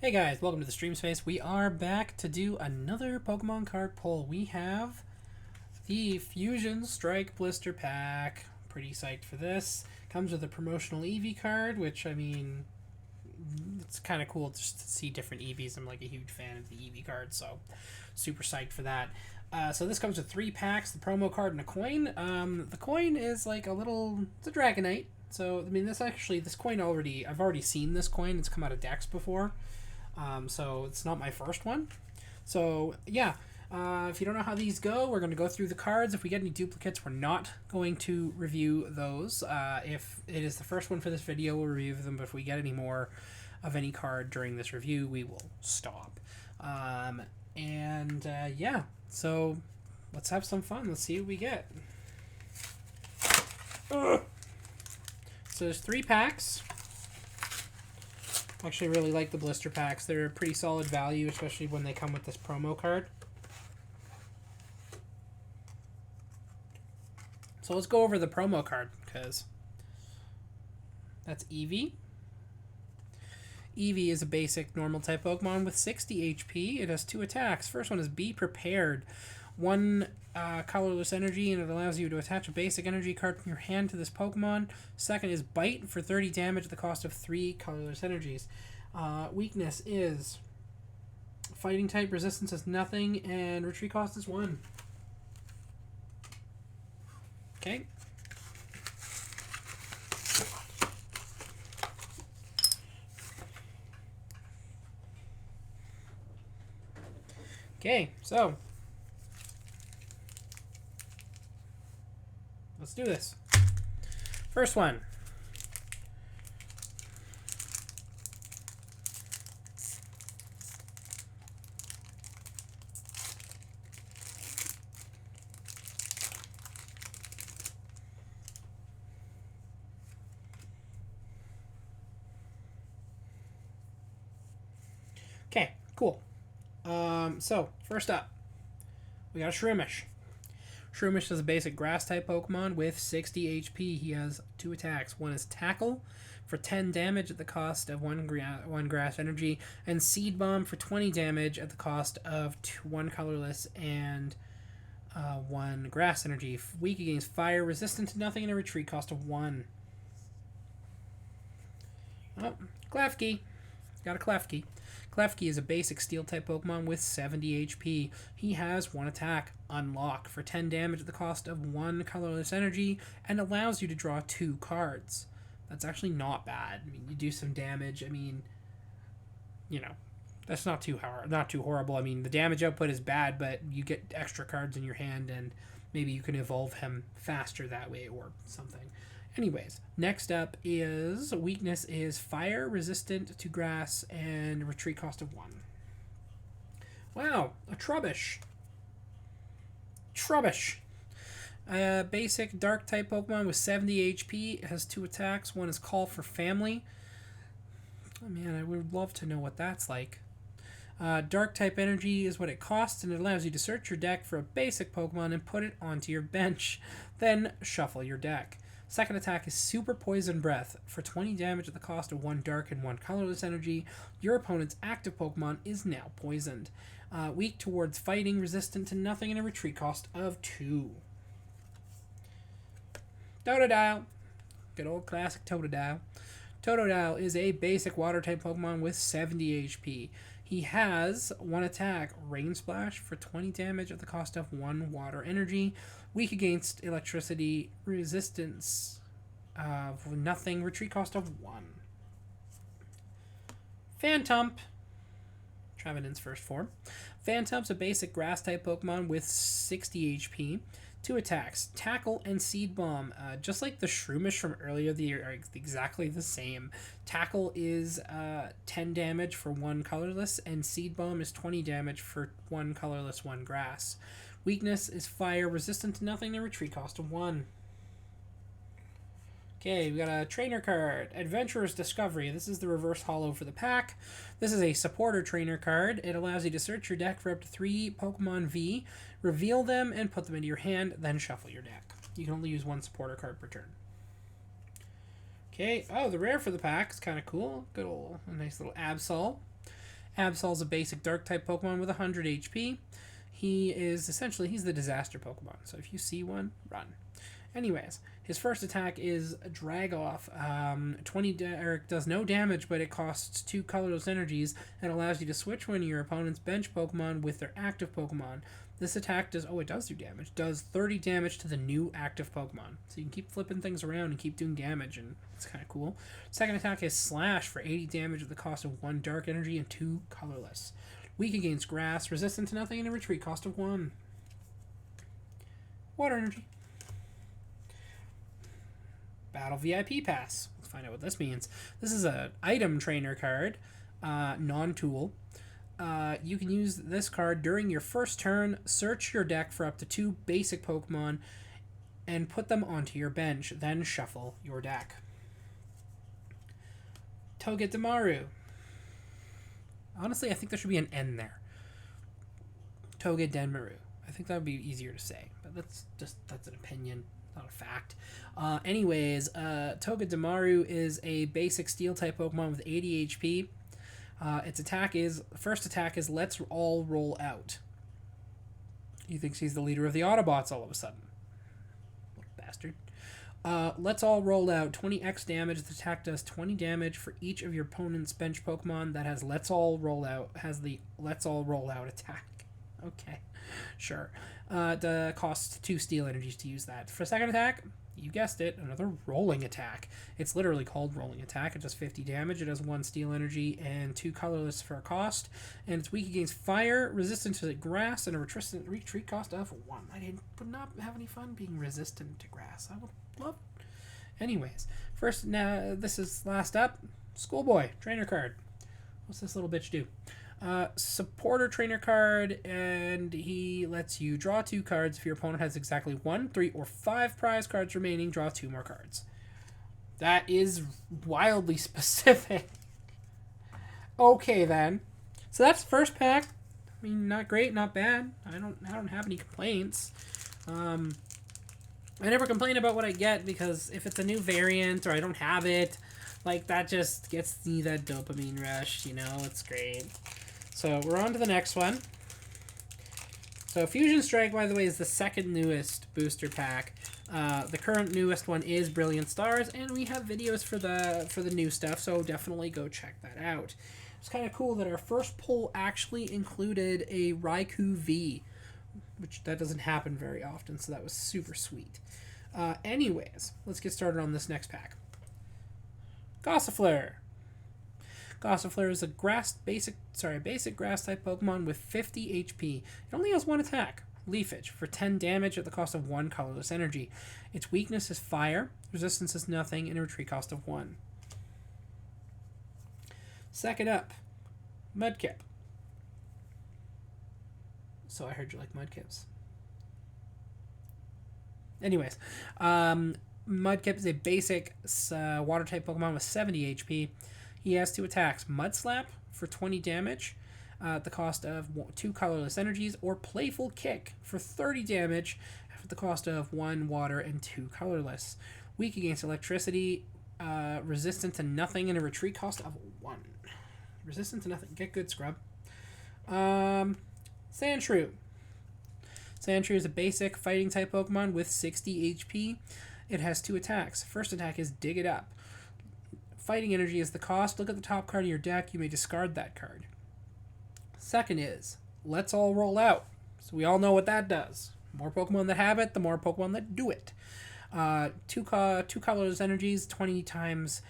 Hey guys, welcome to the stream space. We are back to do another Pokemon card pull. We have the Fusion Strike Blister Pack. Pretty psyched for this. Comes with a promotional Eevee card, which, I mean, it's kind of cool just to see different Eevees. I'm like a huge fan of the Eevee card, so super psyched for that. So this comes with 3 packs, the promo card, and a coin. The coin is like it's a Dragonite. So, I mean, this coin I've already seen this coin. It's come out of decks before. So it's not my first one. So yeah, if you don't know how these go, we're going to go through the cards. If we get any duplicates, we're not going to review those. If it is the first one for this video, we'll review them. But if we get any more of any card during this review, we will stop. Yeah, so let's have some fun. Let's see what we get. So there's 3 packs. Actually really like the blister packs. They're a pretty solid value, especially when they come with this promo card. So let's go over the promo card, because that's Eevee. Eevee is a basic normal type Pokemon with 60 HP. It has 2 attacks. First one is Be Prepared. 1 colorless energy, and it allows you to attach a basic energy card from your hand to this Pokemon. Second is Bite for 30 damage at the cost of 3 colorless energies. Weakness is Fighting type, resistance is nothing, and retreat cost is 1. Okay. Okay, so let's do this. First one. Okay, cool. So, first up, we got a Shroomish. Shroomish is a basic grass-type Pokemon with 60 HP. He has 2 attacks. One is Tackle for 10 damage at the cost of 1 grass energy, and Seed Bomb for 20 damage at the cost of 1 colorless and 1 grass energy. Weak against fire, resistant to nothing, and a retreat cost of 1. Oh, Klefki. Got a Klefki. Klefki is a basic Steel-type Pokemon with 70 HP. He has 1 attack, Unlock, for 10 damage at the cost of 1 colorless energy, and allows you to draw 2 cards. That's actually not bad. I mean, you do some damage. I mean, you know, that's not too horrible. I mean, the damage output is bad, but you get extra cards in your hand, and maybe you can evolve him faster that way or something. Anyways, next up is weakness is fire, resistant to grass, and retreat cost of 1. Wow, a Trubbish. Basic dark type Pokemon with 70 HP. It has 2 attacks. One is Call for Family. Oh man, I would love to know what that's like. Dark type energy is what it costs, and it allows you to search your deck for a basic Pokemon and put it onto your bench. Then shuffle your deck. Second attack is Super Poison Breath for 20 damage at the cost of 1 dark and 1 colorless energy. Your opponent's active Pokemon is now poisoned. Weak towards fighting, resistant to nothing, and a retreat cost of 2. Totodile. Good old classic Totodile. Totodile is a basic water-type Pokemon with 70 HP. He has 1 attack, Rain Splash, for 20 damage at the cost of 1 water energy. Weak against electricity, resistance of nothing, retreat cost of 1. Phantump. Trevenant's first form. Phantump's a basic grass-type Pokemon with 60 HP. 2 attacks, Tackle and Seed Bomb. Just like the Shroomish from earlier the year, are exactly the same. Tackle is 10 damage for 1 colorless, and Seed Bomb is 20 damage for 1 colorless, 1 grass. Weakness is fire, resistant to nothing, and retreat cost of 1. Okay, we got a trainer card. Adventurer's Discovery. This is the reverse holo for the pack. This is a supporter trainer card. It allows you to search your deck for up to 3 Pokemon V, reveal them, and put them into your hand, then shuffle your deck. You can only use 1 supporter card per turn. Okay, oh, the rare for the pack is kind of cool. Good old, a nice little Absol. Absol's a basic dark type Pokemon with 100 HP. He's the disaster Pokemon. So if you see one, run. Anyways, his first attack is Drag Off. 20 does no damage, but it costs 2 colorless energies and allows you to switch one of your opponent's bench Pokemon with their active Pokemon. This attack does do damage. Does 30 damage to the new active Pokemon. So you can keep flipping things around and keep doing damage, and it's kind of cool. Second attack is Slash for 80 damage at the cost of 1 dark energy and 2 colorless. Weak against grass, resistant to nothing, and a retreat cost of 1. Water energy. Battle VIP Pass. Let's find out what this means. This is an item trainer card, non-tool. You can use this card during your first turn, search your deck for up to 2 basic Pokemon, and put them onto your bench, then shuffle your deck. Toga Damaru. Honestly, I think there should be an N there. Toga Damaru. I think that would be easier to say, but that's an opinion, not a fact. Anyways, Toga Damaru is a basic steel type Pokemon with 80 HP. Its first attack is Let's All Roll Out. He thinks he's the leader of the Autobots all of a sudden. What a bastard. Let's All Roll Out, 20x damage. The attack does 20 damage for each of your opponent's bench Pokemon that has Let's All Roll Out, has the Let's All Roll Out attack. Okay, sure. It costs 2 steel energies to use that. For second attack, you guessed it, another rolling attack. It's literally called rolling attack. It does 50 damage. It has 1 steel energy and 2 colorless for a cost. And it's weak against fire, resistant to grass, and a retreat cost of 1. I would not have any fun being resistant to grass. I would love. Anyways, this is last up. Schoolboy Trainer card. What's this little bitch do? Supporter trainer card, and he lets you draw 2 cards. If your opponent has exactly 1, 3, or 5 prize cards remaining, draw 2 more cards. That is wildly specific. Okay then. So that's the first pack. I mean, not great, not bad. I don't have any complaints. I never complain about what I get, because if it's a new variant or I don't have it, like, that just gets me that dopamine rush, it's great. So we're on to the next one. So Fusion Strike, by the way, is the second newest booster pack. The current newest one is Brilliant Stars, and we have videos for the new stuff, so definitely go check that out. It's kind of cool that our first pull actually included a Raikou V, which that doesn't happen very often, so that was super sweet. Anyways, let's get started on this next pack. Gossifleur. Gossifleur is a basic grass type Pokemon with 50 HP. It only has 1 attack, Leafage, for 10 damage at the cost of 1 colorless energy. Its weakness is fire, resistance is nothing, and a retreat cost of 1. Second up, Medkit. So I heard you like Mudkips. Anyways, Mudkip is a basic water type Pokemon with 70 HP. He has 2 attacks, Mud Slap for 20 damage at the cost of 2 colorless energies, or Playful Kick for 30 damage at the cost of 1 water and 2 colorless. Weak against electricity, resistant to nothing, and a retreat cost of 1. Resistant to nothing. Get good, scrub. Sandshrew. Sandshrew is a basic fighting type Pokemon with 60 HP. It has 2 attacks. First attack is Dig It Up. Fighting energy is the cost. Look at the top card of your deck. You may discard that card. Second is Let's All Roll Out. So we all know what that does. The more Pokemon that have it, the more Pokemon that do it. 2 colorless energies, 20 times.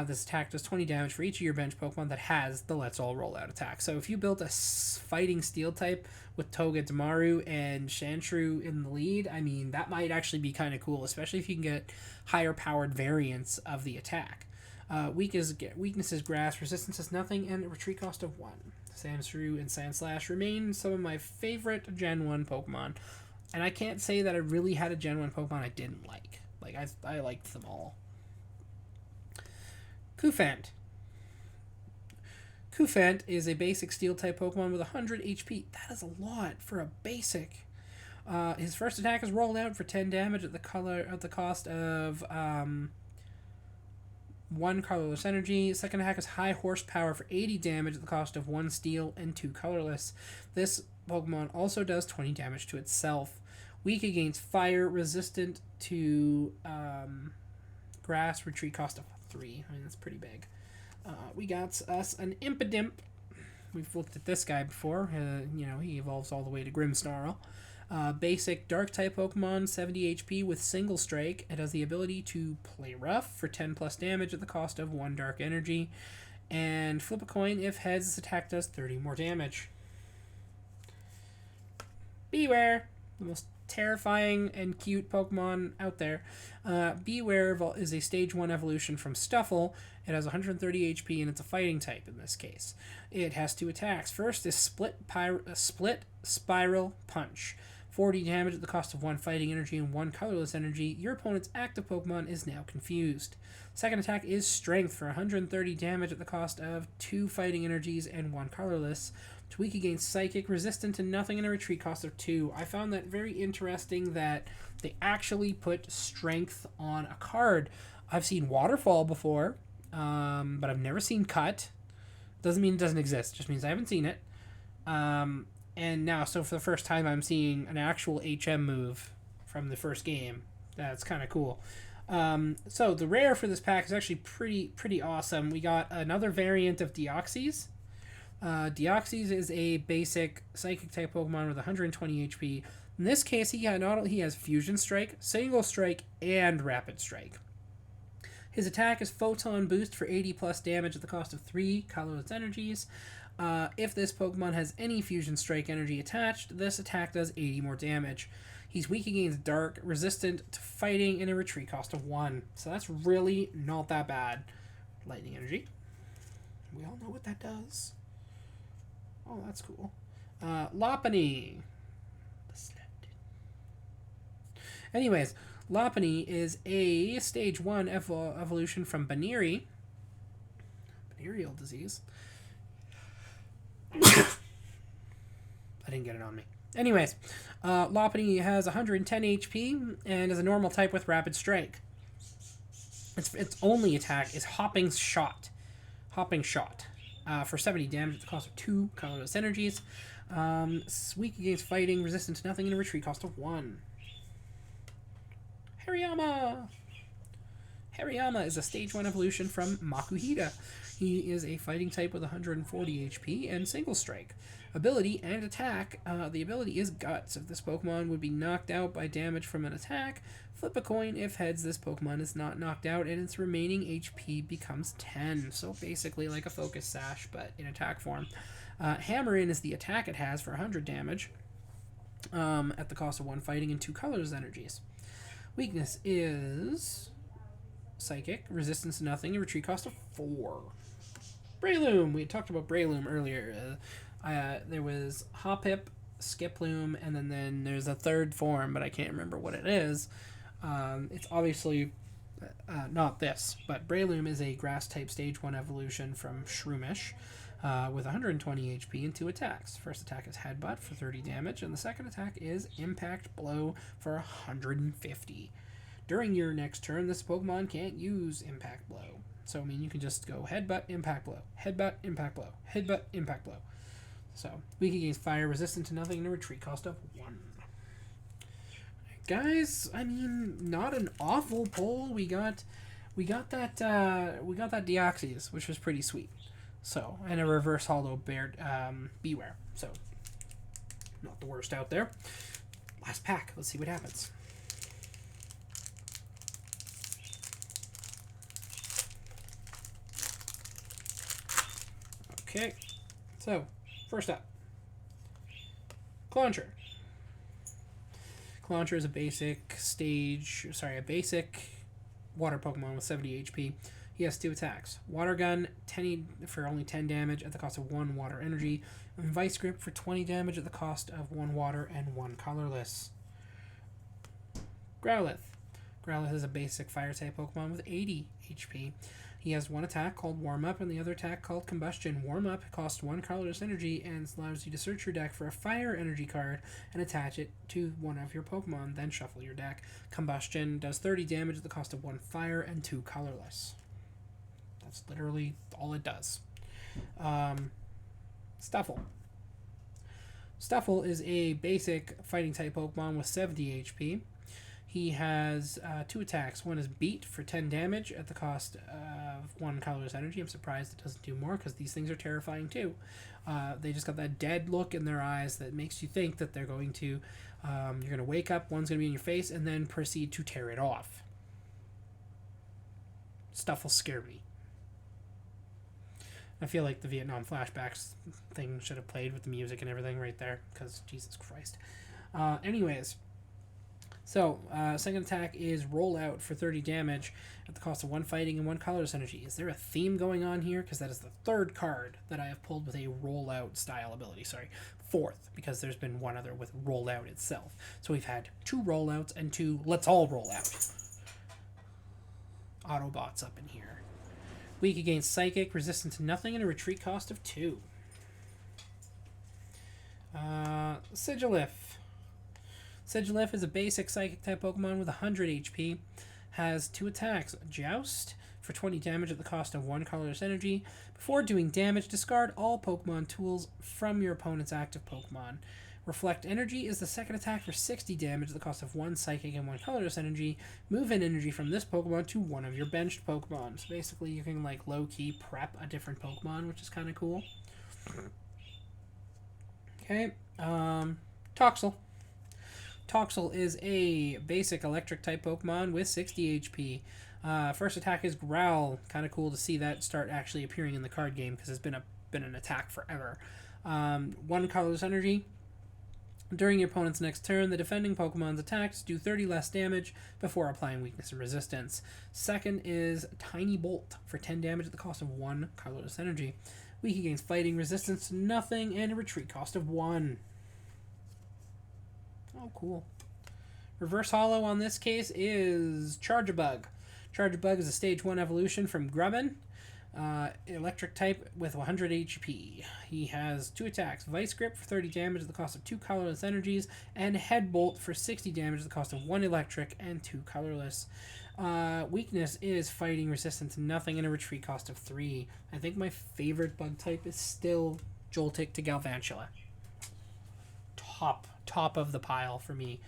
This attack does 20 damage for each of your bench Pokemon that has the Let's All Roll Out attack. So if you built a fighting steel type with Toga Damaru and Sandshrew in the lead, I mean, that might actually be kind of cool, especially if you can get higher powered variants of the attack. Weakness is grass, resistance is nothing, and a retreat cost of 1. Sandshrew and Sandslash remain some of my favorite Gen 1 Pokemon, and I can't say that I really had a Gen 1 Pokemon I didn't like. Like, I liked them all. Kufant. Kufant is a basic steel-type Pokemon with 100 HP. That is a lot for a basic. His first attack is rolled out for 10 damage at the cost of 1 colorless energy. Second attack is high horsepower for 80 damage at the cost of 1 steel and 2 colorless. This Pokemon also does 20 damage to itself. Weak against fire, resistant to grass, retreat cost of 3. I mean, that's pretty big. We got us an Impedimp. We've looked at this guy before. He evolves all the way to Grimmsnarl. Basic Dark-type Pokemon, 70 HP with Single Strike. It has the ability to play rough for 10 plus damage at the cost of 1 Dark Energy. And flip a coin. If heads, this attack does 30 more damage. Beware! The most terrifying and cute Pokemon out there. Beware is a Stage 1 evolution from Stufful. It has 130 HP and it's a fighting type in this case. It has 2 attacks. First is Split Spiral Punch. 40 damage at the cost of 1 fighting energy and 1 colorless energy. Your opponent's active Pokemon is now confused. Second attack is Strength for 130 damage at the cost of 2 fighting energies and 1 colorless. It's weak against Psychic, resistant to nothing, and a retreat cost of 2. I found that very interesting that they actually put Strength on a card. I've seen Waterfall before, but I've never seen Cut. Doesn't mean it doesn't exist, just means I haven't seen it. And now, so for the first time, I'm seeing an actual HM move from the first game. That's kind of cool. So the rare for this pack is actually pretty awesome. We got another variant of Deoxys. Deoxys is a basic Psychic type Pokemon with 120 HP. In this case, he has Fusion Strike, Single Strike, and Rapid Strike. His attack is Photon Boost for 80 plus damage at the cost of 3 colorless energies. If this Pokemon has any Fusion Strike energy attached, this attack does 80 more damage. He's weak against Dark, resistant to fighting, and a retreat cost of 1. So that's really not that bad. Lightning Energy. We all know what that does. Oh, that's cool. Lappan. Anyways, Lappan is a Stage 1 evolution from Venereal disease. I didn't get it on me. Anyways, Lappan has 110 HP and is a normal type with Rapid Strike. Its only attack is Hopping Shot. For 70 damage at the cost of 2 colorless energies. Weak against fighting, resistant to nothing, and a retreat cost of 1. Hariyama is a Stage 1 evolution from Makuhita. He is a fighting type with 140 HP and Single Strike. Ability and attack. The ability is Guts. If this Pokemon would be knocked out by damage from an attack, flip a coin. If heads, this Pokemon is not knocked out and its remaining HP becomes 10. So basically like a Focus Sash, but in attack form. Hammer In is the attack it has for 100 damage at the cost of 1 fighting and 2 colorless energies. Weakness is Psychic, resistance to nothing, and retreat cost of 4. Breloom. We had talked about Breloom earlier. There was Hoppip, Skiploom, and then there's a third form, but I can't remember what it is. It's obviously not this, but Breloom is a Grass-type Stage 1 evolution from Shroomish with 120 HP and 2 attacks. First attack is Headbutt for 30 damage, and the second attack is Impact Blow for 150. During your next turn, this Pokemon can't use Impact Blow. So, I mean, you can just go Headbutt, Impact Blow, Headbutt, Impact Blow, Headbutt, Impact Blow. So, weak against fire, resistant to nothing, and a retreat cost of 1. Guys, I mean, not an awful pull. We got that Deoxys, which was pretty sweet. So, and a reverse hollow Beware. So, not the worst out there. Last pack. Let's see what happens. Okay, so first up, Clunger. Clunger is a basic water Pokemon with 70 HP. He has 2 attacks. Water Gun for only 10 damage at the cost of 1 water energy, and Vice Grip for 20 damage at the cost of 1 water and 1 colorless. Growlithe. Growlithe is a basic fire-type Pokemon with 80 HP. He has 1 attack called Warm Up and the other attack called Combustion. Warm Up costs 1 colorless energy and allows you to search your deck for a fire energy card and attach it to one of your Pokemon, then shuffle your deck. Combustion does 30 damage at the cost of 1 fire and 2 colorless. That's literally all it does. Stufful. Stufful is a basic fighting type Pokemon with 70 HP. He has 2 attacks. One is Beat for 10 damage at the cost of 1 colorless energy. I'm surprised it doesn't do more because these things are terrifying too. They just got that dead look in their eyes that makes you think that they're going to, you're going to wake up, one's going to be in your face, and then proceed to tear it off. Stuff will scare me. I feel like the Vietnam flashbacks thing should have played with the music and everything right there, because Jesus Christ. Anyways, so second attack is Roll Out for 30 damage at the cost of 1 fighting and 1 colorless energy. Is there a theme going on here? Because that is the 3rd card that I have pulled with a Roll Out style ability. Sorry, 4th, because there's been one other with Roll Out itself. So we've had 2 rollouts and 2 Let's All Roll Out. Autobots up in here. Weak against Psychic, resistant to nothing, and a retreat cost of 2. Sigilif. Sigilif is a basic Psychic type Pokemon with 100 HP. Has 2 attacks. Joust for 20 damage at the cost of 1 colorless energy. Before doing damage, discard all Pokemon tools from your opponent's active Pokemon. Reflect Energy is the second attack for 60 damage at the cost of 1 Psychic and 1 colorless energy. Move an energy from this Pokemon to one of your benched Pokemon. So basically you can like low-key prep a different Pokemon, which is kind of cool. Okay, Toxil. Toxil is a basic electric type Pokemon with 60 HP. First attack is Growl. Kind of cool to see that start actually appearing in the card game because it's been an attack forever. 1 colorless energy. During your opponent's next turn, the defending Pokemon's attacks do 30 less damage before applying weakness and resistance. Second is Tiny Bolt for 10 damage at the cost of 1 colorless energy. Weak against fighting, resistance to nothing, and a retreat cost of 1. Oh, cool. Reverse Holo on this case is Chargebug. Chargebug is a Stage 1 evolution from Grubbin. Electric type with 100 HP. He has 2 attacks. Vice Grip for 30 damage at the cost of 2 colorless energies, and Headbolt for 60 damage at the cost of 1 electric and 2 colorless. Weakness is fighting, resistant to nothing, and a retreat cost of 3. I think my favorite bug type is still Joltik to Galvantula. Top of the pile for me.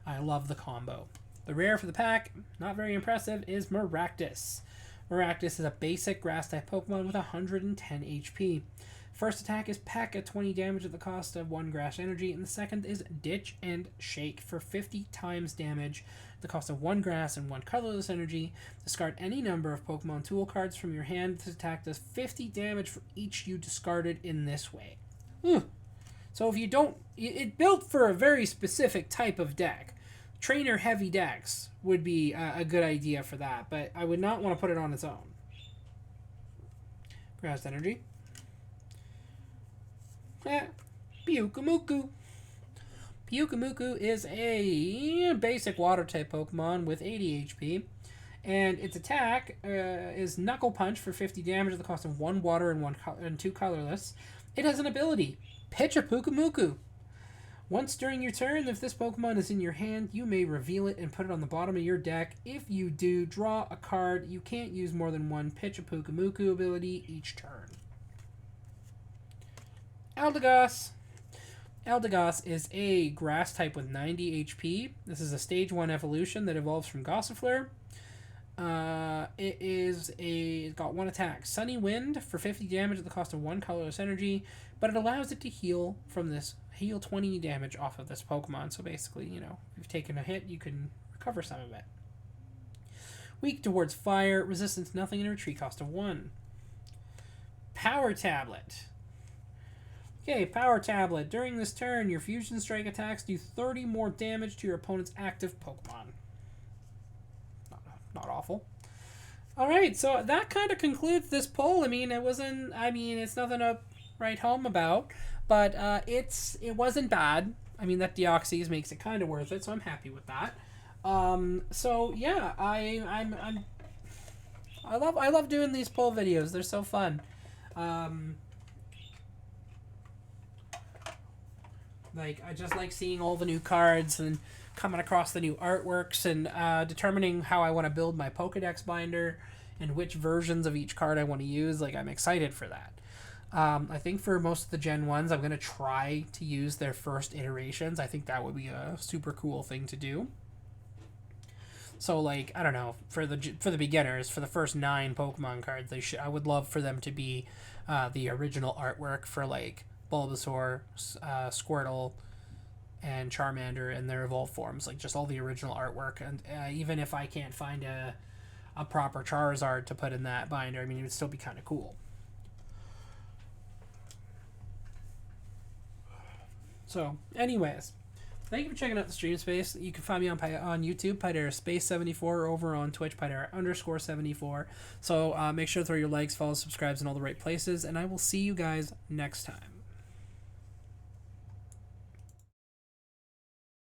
I love the combo. The rare for the pack, not very impressive, is Miracus. Miracus is a basic grass-type Pokemon with 110 HP. First attack is Peck at 20 damage at the cost of 1 grass energy, and the second is Ditch and Shake for 50 times damage at the cost of 1 grass and 1 colorless energy. Discard any number of Pokemon tool cards from your hand. This attack does 50 damage for each you discarded in this way. So if you don't... It built for a very specific type of deck. Trainer heavy decks would be a good idea for that, but I would not want to put it on its own. Grass energy. Yukumuku. Yukumuku is a basic water type Pokemon with 80 HP, and its attack is Knuckle Punch for 50 damage at the cost of 1 water and 2 colorless. It has an ability, Pitch a Pukumuku. Once during your turn, if this Pokemon is in your hand, you may reveal it and put it on the bottom of your deck. If you do, draw a card. You can't use more than 1 Pitch a Pukumuku ability each turn. Eldegas. Eldegas is a grass type with 90 HP. This is a Stage 1 evolution that evolves from Gossifleur. It's got 1 attack. Sunny Wind for 50 damage at the cost of 1 colorless energy, but it allows it to heal 20 damage off of this Pokemon. So basically, if you've taken a hit, you can recover some of it. Weak towards fire, resistance to nothing, and a retreat cost of 1. Power Tablet. Okay, Power Tablet. During this turn, your Fusion Strike attacks do 30 more damage to your opponent's active Pokemon. Not awful. Alright, so that kind of concludes this poll. It's nothing to write home about, but it wasn't bad. That Deoxys makes it kind of worth it, so I'm happy with that. So yeah, I love doing these poll videos. They're so fun. I just like seeing all the new cards and coming across the new artworks and determining how I want to build my Pokedex binder and which versions of each card I want to use. Like, I'm excited for that. I think for most of the Gen 1s, I'm going to try to use their first iterations. I think that would be a super cool thing to do. So, like, I don't know, for the beginners, for the first 9 Pokemon cards, I would love for them to be the original artwork for, like, Bulbasaur, Squirtle, and Charmander in their evolved forms. Like, just all the original artwork. And even if I can't find a proper Charizard to put in that binder, I mean, it would still be kind of cool. So, anyways, thank you for checking out the stream space. You can find me on YouTube, Pydera Space 74, or over on Twitch, Pydera_74. So make sure to throw your likes, follows, subscribes in all the right places, and I will see you guys next time.